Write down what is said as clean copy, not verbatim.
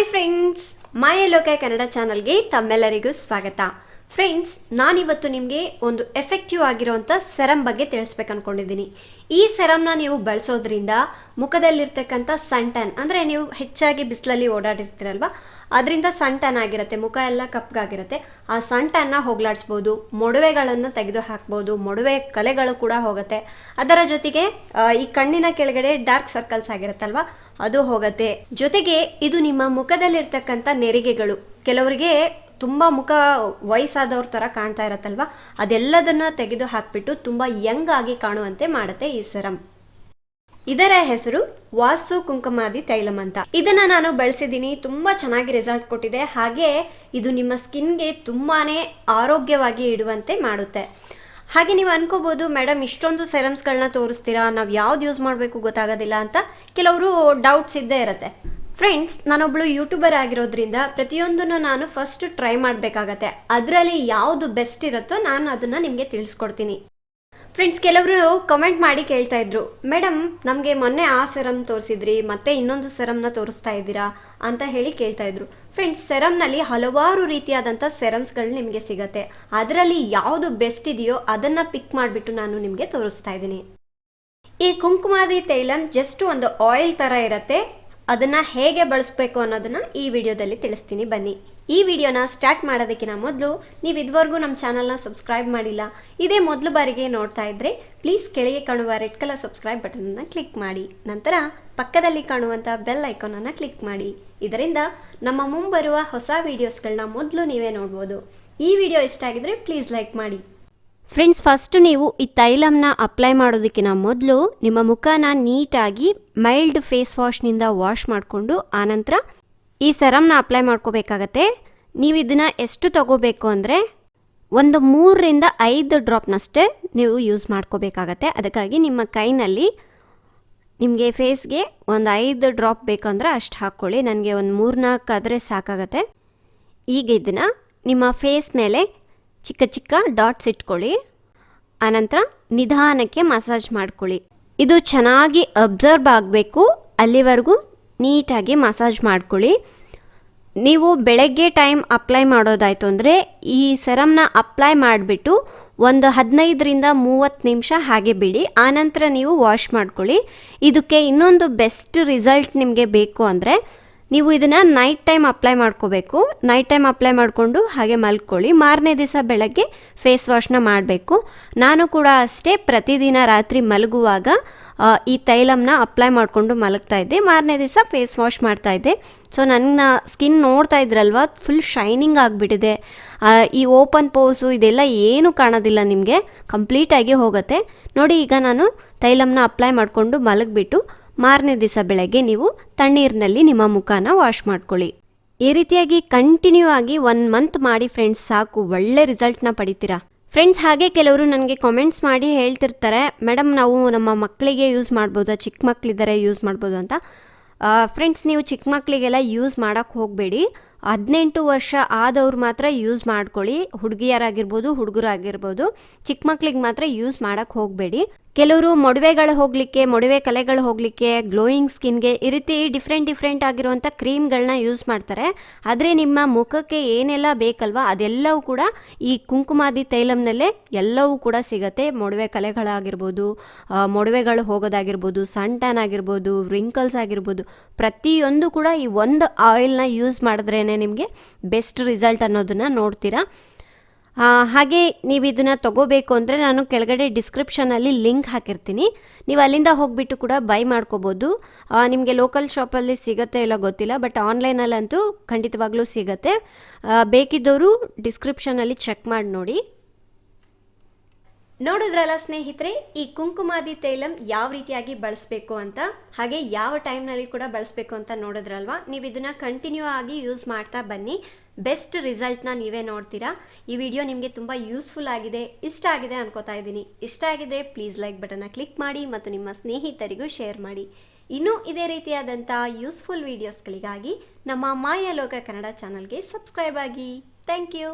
Hi friends, Loka Kannada ಚಾನಲ್ಗೆ ತಮ್ಮೆಲ್ಲರಿಗೂ ಸ್ವಾಗತ. ಫ್ರೆಂಡ್ಸ್, ನಾನಿವತ್ತು ನಿಮಗೆ ಒಂದು ಎಫೆಕ್ಟಿವ್ ಆಗಿರುವಂಥ ಸೆರಮ್ ಬಗ್ಗೆ ತಿಳಿಸ್ಬೇಕು ಅನ್ಕೊಂಡಿದ್ದೀನಿ. ಈ ಸೆರಮ್ನ ನೀವು ಬಳಸೋದ್ರಿಂದ ಮುಖದಲ್ಲಿರ್ತಕ್ಕಂಥ ಸನ್ ಟ್ಯಾನ್, ಅಂದರೆ ನೀವು ಹೆಚ್ಚಾಗಿ ಬಿಸಿಲಲ್ಲಿ ಓಡಾಡಿರ್ತೀರಲ್ವ, ಅದರಿಂದ ಸನ್ ಟ್ಯಾನ್ ಆಗಿರುತ್ತೆ, ಮುಖ ಎಲ್ಲ ಕಪ್ಪಗಾಗಿರುತ್ತೆ. ಆ ಸನ್ ಟ್ಯಾನ್ನ ಹೋಗ್ಲಾಡಿಸ್ಬೋದು, ಮೊಡವೆಗಳನ್ನು ತೆಗೆದು ಹಾಕ್ಬೋದು, ಮೊಡವೆ ಕಲೆಗಳು ಕೂಡ ಹೋಗುತ್ತೆ. ಅದರ ಜೊತೆಗೆ ಈ ಕಣ್ಣಿನ ಕೆಳಗಡೆ ಡಾರ್ಕ್ ಸರ್ಕಲ್ಸ್ ಆಗಿರುತ್ತಲ್ವ, ಅದು ಹೋಗುತ್ತೆ. ಜೊತೆಗೆ ಇದು ನಿಮ್ಮ ಮುಖದಲ್ಲಿರ್ತಕ್ಕಂಥ ನೆರಿಗೆಗಳು, ಕೆಲವರಿಗೆ ತುಂಬ ಮುಖ ವಯಸ್ಸಾದವ್ರ ಥರ ಕಾಣ್ತಾ ಇರತ್ತಲ್ವ, ಅದೆಲ್ಲದನ್ನ ತೆಗೆದು ಹಾಕ್ಬಿಟ್ಟು ತುಂಬ ಯಂಗ್ ಆಗಿ ಕಾಣುವಂತೆ ಮಾಡುತ್ತೆ ಈ ಸೆರಮ್. ಇದರ ಹೆಸರು ವಾಸು ಕುಂಕುಮಾದಿ ತೈಲಂ ಅಂತ. ಇದನ್ನ ನಾನು ಬಳಸಿದ್ದೀನಿ, ತುಂಬ ಚೆನ್ನಾಗಿ ರಿಸಲ್ಟ್ ಕೊಟ್ಟಿದೆ. ಹಾಗೆ ಇದು ನಿಮ್ಮ ಸ್ಕಿನ್ಗೆ ತುಂಬಾನೇ ಆರೋಗ್ಯವಾಗಿ ಇಡುವಂತೆ ಮಾಡುತ್ತೆ. ಹಾಗೆ ನೀವು ಅನ್ಕೋಬಹುದು, ಮೇಡಮ್ ಇಷ್ಟೊಂದು ಸೆರಮ್ಸ್ಗಳನ್ನ ತೋರಿಸ್ತೀರಾ, ನಾವು ಯಾವ್ದು ಯೂಸ್ ಮಾಡಬೇಕು ಗೊತ್ತಾಗೋದಿಲ್ಲ ಅಂತ ಕೆಲವರು ಡೌಟ್ಸ್ ಇದ್ದೇ ಇರುತ್ತೆ. ಫ್ರೆಂಡ್ಸ್, ನಾನೊಬ್ಳು ಯೂಟ್ಯೂಬರ್ ಆಗಿರೋದ್ರಿಂದ ಪ್ರತಿಯೊಂದನ್ನು ನಾನು ಫಸ್ಟ್ ಟ್ರೈ ಮಾಡಬೇಕಾಗತ್ತೆ. ಅದರಲ್ಲಿ ಯಾವುದು ಬೆಸ್ಟ್ ಇರುತ್ತೋ ನಾನು ಅದನ್ನು ನಿಮಗೆ ತಿಳಿಸ್ಕೊಡ್ತೀನಿ. ಫ್ರೆಂಡ್ಸ್, ಕೆಲವರು ಕಮೆಂಟ್ ಮಾಡಿ ಕೇಳ್ತಾ ಇದ್ರು, ಮೇಡಮ್ ನಮಗೆ ಮೊನ್ನೆ ಆ ಸೆರಮ್ ತೋರಿಸಿದ್ರಿ, ಮತ್ತೆ ಇನ್ನೊಂದು ಸೆರಮ್ನ ತೋರಿಸ್ತಾ ಇದ್ದೀರಾ ಅಂತ ಹೇಳಿ ಕೇಳ್ತಾ ಇದ್ರು. ಫ್ರೆಂಡ್ಸ್, ಸೆರಮ್ನಲ್ಲಿ ಹಲವಾರು ರೀತಿಯಾದಂಥ ಸೆರಮ್ಸ್ಗಳು ನಿಮಗೆ ಸಿಗುತ್ತೆ. ಅದರಲ್ಲಿ ಯಾವುದು ಬೆಸ್ಟ್ ಇದೆಯೋ ಅದನ್ನು ಪಿಕ್ ಮಾಡಿಬಿಟ್ಟು ನಾನು ನಿಮಗೆ ತೋರಿಸ್ತಾ ಇದ್ದೀನಿ. ಈ ಕುಂಕುಮಾದಿ ತೈಲಂ ಜಸ್ಟ್ ಒಂದು ಆಯಿಲ್ ಥರ ಇರುತ್ತೆ. ಅದನ್ನು ಹೇಗೆ ಬಳಸಬೇಕು ಅನ್ನೋದನ್ನು ಈ ವಿಡಿಯೋದಲ್ಲಿ ತಿಳಿಸ್ತೀನಿ, ಬನ್ನಿ. ಈ ವಿಡಿಯೋನ ಸ್ಟಾರ್ಟ್ ಮಾಡೋದಕ್ಕಿಂತ ಮೊದಲು ನೀವು ಇದುವರೆಗೂ ನಮ್ಮ ಚಾನಲ್ನ ಸಬ್ಸ್ಕ್ರೈಬ್ ಮಾಡಿಲ್ಲ, ಇದೇ ಮೊದಲು ಬಾರಿಗೆ ನೋಡ್ತಾ ಇದ್ದರೆ ಪ್ಲೀಸ್ ಕೆಳಗೆ ಕಾಣುವ ರೆಡ್ ಕಲರ್ ಸಬ್ಸ್ಕ್ರೈಬ್ ಬಟನನ್ನು ಕ್ಲಿಕ್ ಮಾಡಿ. ನಂತರ ಪಕ್ಕದಲ್ಲಿ ಕಾಣುವಂಥ ಬೆಲ್ ಐಕಾನನ್ನು ಕ್ಲಿಕ್ ಮಾಡಿ. ಇದರಿಂದ ನಮ್ಮ ಮುಂಬರುವ ಹೊಸ ವೀಡಿಯೋಸ್ಗಳನ್ನ ಮೊದಲು ನೀವೇ ನೋಡ್ಬೋದು. ಈ ವಿಡಿಯೋ ಇಷ್ಟ ಆಗಿದ್ರೆ ಪ್ಲೀಸ್ ಲೈಕ್ ಮಾಡಿ. ಫ್ರೆಂಡ್ಸ್, ಫಸ್ಟ್ ನೀವು ಈ ತೈಲಂನ ಅಪ್ಲೈ ಮಾಡೋದಕ್ಕಿಂತ ಮೊದಲು ನಿಮ್ಮ ಮುಖನ ನೀಟಾಗಿ ಮೈಲ್ಡ್ ಫೇಸ್ ವಾಶ್ನಿಂದ ವಾಶ್ ಮಾಡಿಕೊಂಡು ಆನಂತರ ಈ ಸೆರಮ್ನ ಅಪ್ಲೈ ಮಾಡ್ಕೋಬೇಕಾಗತ್ತೆ. ನೀವು ಇದನ್ನು ಎಷ್ಟು ತಗೋಬೇಕು ಅಂದರೆ ಒಂದು 3ರಿಂದ 5 ಡ್ರಾಪ್ನಷ್ಟೇ ನೀವು ಯೂಸ್ ಮಾಡ್ಕೋಬೇಕಾಗತ್ತೆ. ಅದಕ್ಕಾಗಿ ನಿಮ್ಮ ಕೈನಲ್ಲಿ ನಿಮಗೆ ಫೇಸ್ಗೆ ಒಂದು 5 ಡ್ರಾಪ್ ಬೇಕಂದ್ರೆ ಅಷ್ಟು ಹಾಕ್ಕೊಳ್ಳಿ. ನನಗೆ ಒಂದು 3-4 ಆದರೆ ಸಾಕಾಗತ್ತೆ. ಈಗ ಇದನ್ನು ನಿಮ್ಮ ಫೇಸ್ ಮೇಲೆ ಚಿಕ್ಕ ಚಿಕ್ಕ ಡಾಟ್ಸ್ ಇಟ್ಕೊಳ್ಳಿ. ಆನಂತರ ನಿಧಾನಕ್ಕೆ ಮಸಾಜ್ ಮಾಡ್ಕೊಳ್ಳಿ. ಇದು ಚೆನ್ನಾಗಿ ಅಬ್ಸರ್ವ್ ಆಗಬೇಕು, ಅಲ್ಲಿವರೆಗೂ ನೀಟಾಗಿ ಮಸಾಜ್ ಮಾಡ್ಕೊಳ್ಳಿ. ನೀವು ಬೆಳಗ್ಗೆ ಟೈಮ್ ಅಪ್ಲೈ ಮಾಡೋದಾಯಿತು ಅಂದರೆ ಈ ಸೆರಮ್ನ ಅಪ್ಲೈ ಮಾಡಿಬಿಟ್ಟು ಒಂದು 15ರಿಂದ 30 ನಿಮಿಷ ಹಾಗೆ ಬಿಡಿ. ಆನಂತರ ನೀವು ವಾಶ್ ಮಾಡ್ಕೊಳ್ಳಿ. ಇದಕ್ಕೆ ಇನ್ನೊಂದು ಬೆಸ್ಟ್ ರಿಸಲ್ಟ್ ನಿಮಗೆ ಬೇಕು ಅಂದರೆ ನೀವು ಇದನ್ನು ನೈಟ್ ಟೈಮ್ ಅಪ್ಲೈ ಮಾಡ್ಕೋಬೇಕು. ನೈಟ್ ಟೈಮ್ ಅಪ್ಲೈ ಮಾಡಿಕೊಂಡು ಹಾಗೆ ಮಲ್ಕೊಳ್ಳಿ. ಮಾರನೇ ದಿವಸ ಬೆಳಗ್ಗೆ ಫೇಸ್ ವಾಶ್ನ ಮಾಡಬೇಕು. ನಾನು ಕೂಡ ಅಷ್ಟೇ, ಪ್ರತಿದಿನ ರಾತ್ರಿ ಮಲಗುವಾಗ ಈ ತೈಲಂನ ಅಪ್ಲೈ ಮಾಡಿಕೊಂಡು ಮಲಗ್ತಾ ಇದ್ದೆ. ಮಾರನೇ ದಿವಸ ಫೇಸ್ ವಾಶ್ ಮಾಡ್ತಾಯಿದ್ದೆ. ಸೊ ನನ್ನ ಸ್ಕಿನ್ ನೋಡ್ತಾ ಇದ್ರಲ್ವ, ಫುಲ್ ಶೈನಿಂಗ್ ಆಗಿಬಿಟ್ಟಿದೆ. ಈ ಓಪನ್ ಪೋರ್ಸು ಇದೆಲ್ಲ ಏನೂ ಕಾಣೋದಿಲ್ಲ, ನಿಮಗೆ ಕಂಪ್ಲೀಟಾಗಿ ಹೋಗುತ್ತೆ. ನೋಡಿ, ಈಗ ನಾನು ತೈಲಂನ ಅಪ್ಲೈ ಮಾಡಿಕೊಂಡು ಮಲಗಿಬಿಟ್ಟು ಮಾರನೇ ದಿವಸ ಬೆಳಗ್ಗೆ ನೀವು ತಣ್ಣೀರಿನಲ್ಲಿ ನಿಮ್ಮ ಮುಖನ ವಾಶ್ ಮಾಡ್ಕೊಳ್ಳಿ. ಈ ರೀತಿಯಾಗಿ ಕಂಟಿನ್ಯೂ ಆಗಿ 1 ಮಂತ್ ಮಾಡಿ ಫ್ರೆಂಡ್ಸ್, ಸಾಕು, ಒಳ್ಳೆ ರಿಸಲ್ಟ್ನ ಪಡಿತೀರಾ. ಫ್ರೆಂಡ್ಸ್, ಹಾಗೆ ಕೆಲವರು ನನಗೆ ಕಾಮೆಂಟ್ಸ್ ಮಾಡಿ ಹೇಳ್ತಿರ್ತಾರೆ, ಮೇಡಮ್ ನಾವು ನಮ್ಮ ಮಕ್ಕಳಿಗೆ ಯೂಸ್ ಮಾಡ್ಬೋದಾ, ಚಿಕ್ಕ ಮಕ್ಕಳಿದ್ದಾರೆ ಯೂಸ್ ಮಾಡ್ಬೋದು ಅಂತ. ಫ್ರೆಂಡ್ಸ್, ನೀವು ಚಿಕ್ಕ ಮಕ್ಕಳಿಗೆಲ್ಲ ಯೂಸ್ ಮಾಡೋಕ್ಕೆ ಹೋಗಬೇಡಿ. 18 ವರ್ಷ ಆದವ್ರು ಮಾತ್ರ ಯೂಸ್ ಮಾಡ್ಕೊಳ್ಳಿ. ಹುಡುಗಿಯರಾಗಿರ್ಬೋದು, ಹುಡುಗರಾಗಿರ್ಬೋದು, ಚಿಕ್ಕ ಮಕ್ಳಿಗೆ ಮಾತ್ರ ಯೂಸ್ ಮಾಡೋಕ್ಕೆ ಹೋಗಬೇಡಿ. ಕೆಲವರು ಮೊಡವೆಗಳು ಹೋಗಲಿಕ್ಕೆ, ಮೊಡವೆ ಕಲೆಗಳು ಹೋಗಲಿಕ್ಕೆ, ಗ್ಲೋಯಿಂಗ್ ಸ್ಕಿನ್ಗೆ ಈ ರೀತಿ ಡಿಫ್ರೆಂಟ್ ಆಗಿರುವಂಥ ಕ್ರೀಮ್ಗಳನ್ನ ಯೂಸ್ ಮಾಡ್ತಾರೆ. ಆದರೆ ನಿಮ್ಮ ಮುಖಕ್ಕೆ ಏನೆಲ್ಲ ಬೇಕಲ್ವ ಅದೆಲ್ಲವೂ ಕೂಡ ಈ ಕುಂಕುಮಾದಿ ತೈಲಂನಲ್ಲೇ ಎಲ್ಲವೂ ಕೂಡ ಸಿಗುತ್ತೆ. ಮೊಡವೆ ಕಲೆಗಳಾಗಿರ್ಬೋದು, ಮೊಡವೆಗಳು ಹೋಗೋದಾಗಿರ್ಬೋದು, ಸನ್ ಟ್ಯಾನ್ ಆಗಿರ್ಬೋದು, ರಿಂಕಲ್ಸ್ ಆಗಿರ್ಬೋದು, ಪ್ರತಿಯೊಂದು ಕೂಡ ಈ ಒಂದು ಆಯಿಲ್ನ ಯೂಸ್ ಮಾಡಿದ್ರೇ ನಿಮಗೆ ಬೆಸ್ಟ್ ರಿಸಲ್ಟ್ ಅನ್ನೋದನ್ನು ನೋಡ್ತೀರಾ. ಹಾಗೆ ನೀವು ಇದನ್ನು ತಗೋಬೇಕು ಅಂದರೆ ನಾನು ಕೆಳಗಡೆ ಡಿಸ್ಕ್ರಿಪ್ಷನಲ್ಲಿ ಲಿಂಕ್ ಹಾಕಿರ್ತೀನಿ, ನೀವು ಅಲ್ಲಿಂದ ಹೋಗಿಬಿಟ್ಟು ಕೂಡ ಬೈ ಮಾಡ್ಕೋಬೋದು. ನಿಮಗೆ ಲೋಕಲ್ ಶಾಪಲ್ಲಿ ಸಿಗುತ್ತೆ ಇಲ್ಲ ಗೊತ್ತಿಲ್ಲ, ಬಟ್ ಆನ್ಲೈನಲ್ಲಂತೂ ಖಂಡಿತವಾಗ್ಲೂ ಸಿಗುತ್ತೆ. ಬೇಕಿದ್ದವರು ಡಿಸ್ಕ್ರಿಪ್ಷನಲ್ಲಿ ಚೆಕ್ ಮಾಡಿ ನೋಡಿ. ನೋಡಿದ್ರಲ್ಲ ಸ್ನೇಹಿತರೆ, ಈ ಕುಂಕುಮಾದಿ ತೈಲಂ ಯಾವ ರೀತಿಯಾಗಿ ಬಳಸಬೇಕು ಅಂತ, ಹಾಗೆ ಯಾವ ಟೈಮ್ನಲ್ಲಿ ಕೂಡ ಬಳಸಬೇಕು ಅಂತ ನೋಡಿದ್ರಲ್ವಾ. ನೀವು ಇದನ್ನು ಕಂಟಿನ್ಯೂ ಆಗಿ ಯೂಸ್ ಮಾಡ್ತಾ ಬನ್ನಿ, ಬೆಸ್ಟ್ ರಿಸಲ್ಟ್ನ ನೀವೇ ನೋಡ್ತೀರಾ. ಈ ವಿಡಿಯೋ ನಿಮಗೆ ತುಂಬ ಯೂಸ್ಫುಲ್ ಆಗಿದೆ, ಇಷ್ಟ ಆಗಿದೆ ಅನ್ಕೋತಾ ಇದ್ದೀನಿ. ಇಷ್ಟ ಆಗಿದ್ರೆ ಪ್ಲೀಸ್ ಲೈಕ್ ಬಟನ್ನ ಕ್ಲಿಕ್ ಮಾಡಿ ಮತ್ತು ನಿಮ್ಮ ಸ್ನೇಹಿತರಿಗೂ ಶೇರ್ ಮಾಡಿ. ಇನ್ನೂ ಇದೇ ರೀತಿಯಾದಂಥ ಯೂಸ್ಫುಲ್ ವೀಡಿಯೋಸ್ಗಳಿಗಾಗಿ ನಮ್ಮ ಲೋಕ ಕನ್ನಡ ಚಾನಲ್ಗೆ ಸಬ್ಸ್ಕ್ರೈಬ್ ಆಗಿ. Thank you.